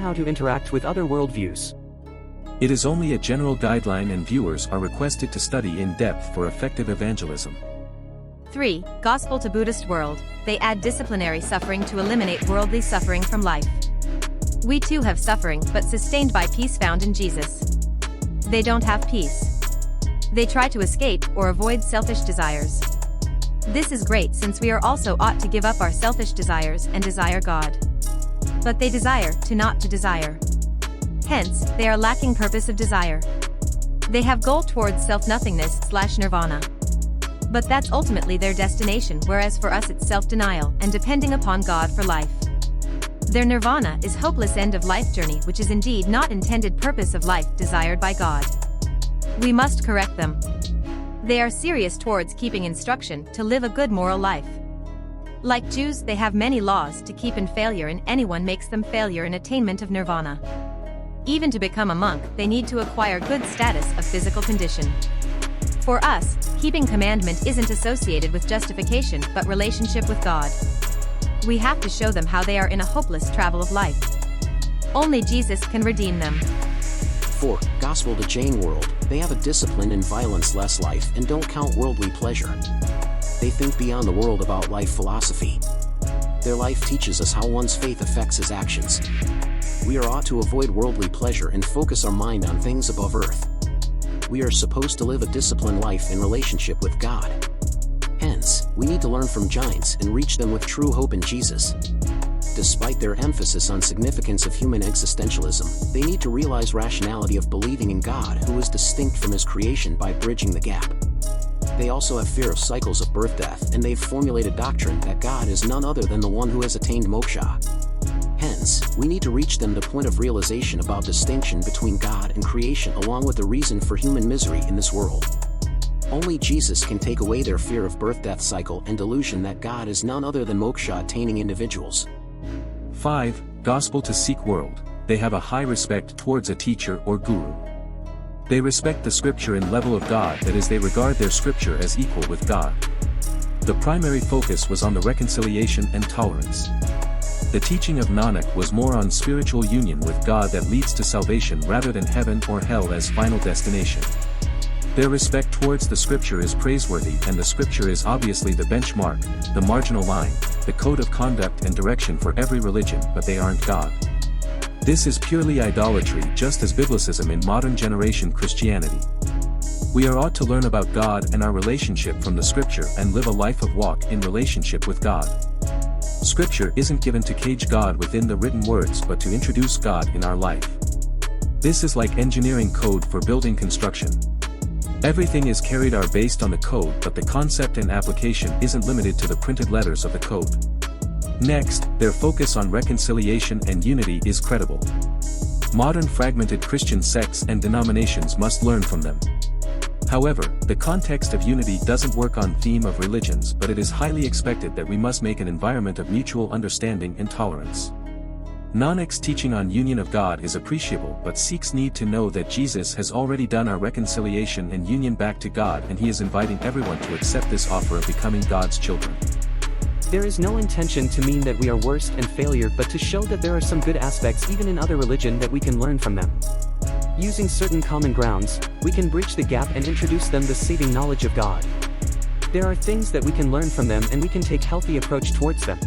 how to interact with other worldviews. It is only a general guideline and viewers are requested to study in depth for effective evangelism. 3. Gospel to Buddhist world. They add disciplinary suffering to eliminate worldly suffering from life. We too have suffering but sustained by peace found in Jesus. They don't have peace. They try to escape or avoid selfish desires. This is great since we are also ought to give up our selfish desires and desire God. But they desire to not to desire. Hence, they are lacking purpose of desire. They have goal towards self-nothingness/nirvana. But that's ultimately their destination, whereas for us it's self-denial and depending upon God for life. Their nirvana is hopeless end of life journey, which is indeed not intended purpose of life desired by God. We must correct them. They are serious towards keeping instruction to live a good moral life. Like Jews, they have many laws to keep in failure, and anyone makes them failure in attainment of nirvana. Even to become a monk, they need to acquire good status of physical condition. For us, keeping commandment isn't associated with justification but relationship with God. We have to show them how they are in a hopeless travel of life. Only Jesus can redeem them. 4. Gospel to Jain world. They have a disciplined and violence-less life and don't count worldly pleasure. They think beyond the world about life philosophy. Their life teaches us how one's faith affects his actions. We are ought to avoid worldly pleasure and focus our mind on things above earth. We are supposed to live a disciplined life in relationship with God. Hence, we need to learn from Jains and reach them with true hope in Jesus. Despite their emphasis on significance of human existentialism, they need to realize rationality of believing in God who is distinct from his creation by bridging the gap. They also have fear of cycles of birth-death, and they've formulated doctrine that God is none other than the one who has attained moksha. Hence, we need to reach them the point of realization about distinction between God and creation along with the reason for human misery in this world. Only Jesus can take away their fear of birth-death cycle and delusion that God is none other than moksha-attaining individuals. 5. Gospel to Sikh world. They have a high respect towards a teacher or guru. They respect the scripture and level of God, that is, they regard their scripture as equal with God. The primary focus was on the reconciliation and tolerance. The teaching of Nanak was more on spiritual union with God that leads to salvation rather than heaven or hell as final destination. Their respect towards the scripture is praiseworthy, and the scripture is obviously the benchmark, the marginal line, the code of conduct and direction for every religion, but they aren't God. This is purely idolatry, just as biblicism in modern generation Christianity. We are ought to learn about God and our relationship from the scripture and live a life of walk in relationship with God. Scripture isn't given to cage God within the written words but to introduce God in our life. This is like engineering code for building construction. Everything is carried out based on the code, but the concept and application isn't limited to the printed letters of the code. Next, their focus on reconciliation and unity is credible. Modern fragmented Christian sects and denominations must learn from them. However, the context of unity doesn't work on theme of religions, but it is highly expected that we must make an environment of mutual understanding and tolerance. Nanak's teaching on union of God is appreciable, but Sikhs need to know that Jesus has already done our reconciliation and union back to God, and he is inviting everyone to accept this offer of becoming God's children. There is no intention to mean that we are worst and failure, but to show that there are some good aspects even in other religion that we can learn from them. Using certain common grounds, we can bridge the gap and introduce them the saving knowledge of God. There are things that we can learn from them and we can take healthy approach towards them.